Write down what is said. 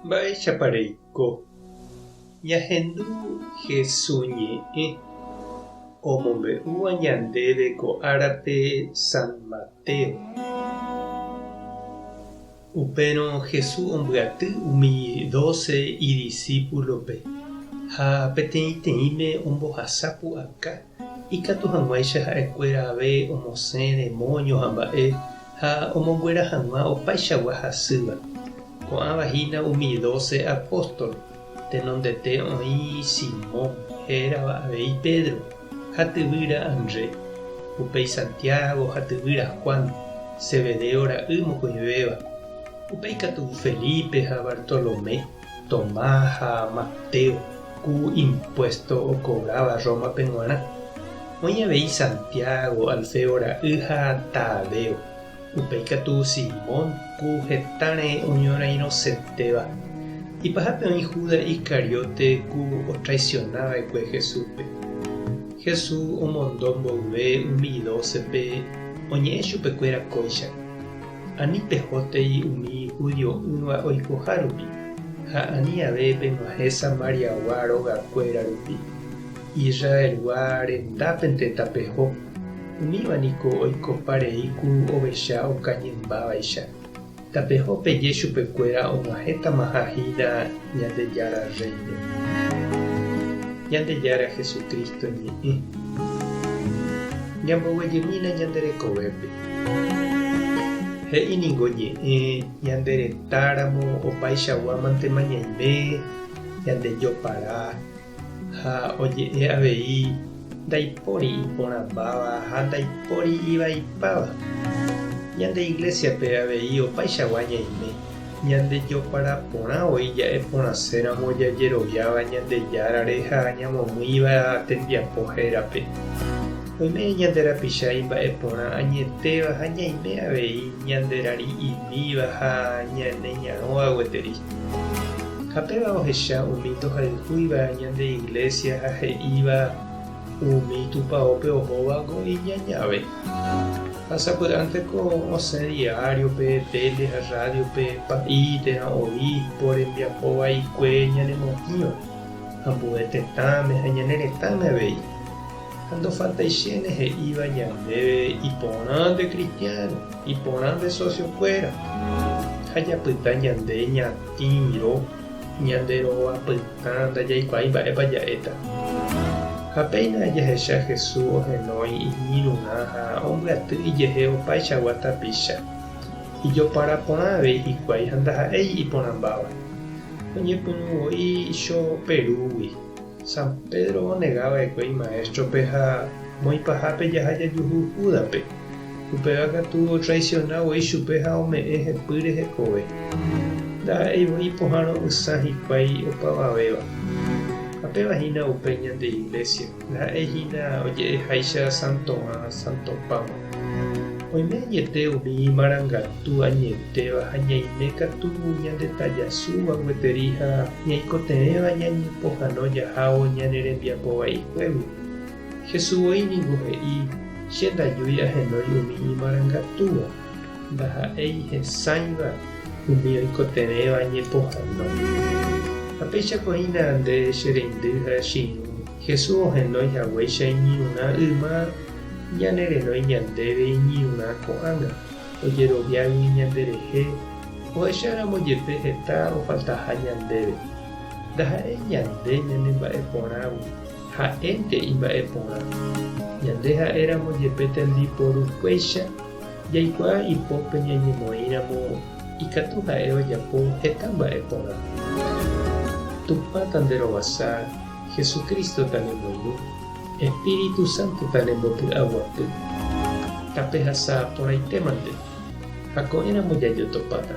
Mba'éichapareiko ñahendu hesuñe'ẽ omombe'úva ñandéve ko árape San Mateo. Upérõ Jesús ombyaty umi 12 idiscípulope ha peteĩteĩme ombohasa pu'aka ikatu hag̃uáicha ha'ekuéra ave omosẽ demonio ha mba'e ha omonguera hag̃ua opaichagua hasýva. Ko'ãvahína umi 12 apóstol tenondete oĩ Simón hérava avei Pedro ha tyvýra André, upéi Santiago ha tyvýra Juan, Zebedeo ra'y mokõivéva, upéi katu Felipe ha Bartolomé, Tomás ha Mateo, ku impuesto okobrava Rómape g̃uarã, oĩ avei Santiago, Alfeo ra'y ha Tadeo, upéi katu Simón ku hetãre oñorãirosetéva. Ipahápe oĩ Judas Iscariote ku otraicionava'ekue Jesúspe. Jesús omondo mboyve umi 12pe oñe'ẽ chupekuéra kóicha. Ani pehótei umi judio'ỹva oikoha rupi ha ani ave peg̃uahẽ Samariagua rogakuéra rupi. Israelgua rendápente tapeho umívaniko oikoparei ku ovecha okañembávaicha. Tapeho peje chupekuéra og̃uahẽtamahahína Ñandejára Reino. Ñandejára Jesucristo ñe'ẽ. Ñamboguejýmina ñanderekovépe. He'íningo ñe'ẽ ñanderetáramo opaichaguámantema ñaime ñandejopara ha oje'e avei ndaipóri iporãmbáva ha ndaipóri ivaipáva. Ñande iglesiape avei opaichagua ñaime ñandejopara porã oĩ ja'e porãséramo jajeroviáva Ñandejáre ha ñamomýiva tembiapo hérape. Oime ñanderapicha imba'e porã añetéva ha ñaime avei ñanderari'imíva ha ñaneñarõva gueteri. Ha péva ohecha umi tohayhúiva ñande iglesia ha he'íva umi tupãópe ohóvango iñañáve. Ha sapy'ánteko osẽ diariope, tele ha radiope pa'i térã obispo rembiapo vaikue ñanemotĩva ha mbo'e tetãme ha ñaneretãme avei. Ha ndofaltaichéne he'íva ñandéve iporã nde cristiano, iporã nde sociokuéra. Ha japyta ñande ñatĩrõ ñanderovapytã ndajaikuaa mba'épa ja'éta. Ha péina jahecha Jesús ohenói iñirũrã ha ombyaty ijehe opaichagua tapicha. Ijopara porã avei hikuái ha ndaha'éi iporãmbáva. Oñepyrũvoi Choperúgui. San Pedro onegava'ekue imaestrope ha moipahápe jaha jajuhu Judape. Upéva katu otraicionavoi chupe ha ome'ẽ hepýre hekove. Ndaha'eivoi pohãrõ ysã hikuái opavavéva. Apevahína upe ñande iglesia, ndaha'éhína oje'eháicha Santo'ã, Santo Pablo. Oime añete umi marangatu añetéva ha ñaime katu ñandetajasúva gueteri ha ñaikoteẽva ñañepohãno jahávo ñane rembiapo vaikuévi. Jesús oĩningo he'i che ndajúi ahenói umi imarangatúva, ndaha'éi hesãiva umi oikoteẽva ñepohãno. Ha péichakohína nde che reindy ha chi'ũ Jesús ohenói hag̃uáicha iñirũrã yma ñanerenói ñandéve iñirũrã ko'ág̃a ojeroviágui ñanderehe ohecharamo jepe heta ofaltaha ñandéve. Ndaha'éi ñande ñanemba'eporãgui ha'énte imba'eporã. Ñande ha'éramo jepe tembiporukuéicha jaikuaa ipópe ñañemoĩramo ikatu ha'e ojapo heta mba'eporã. Tupã tanderovasa Jesucristo tanemboynu, Espíritu Santo tanembopy'aguapy. Tapehasa porãitémante ha ko'ẽramo jajotopáta.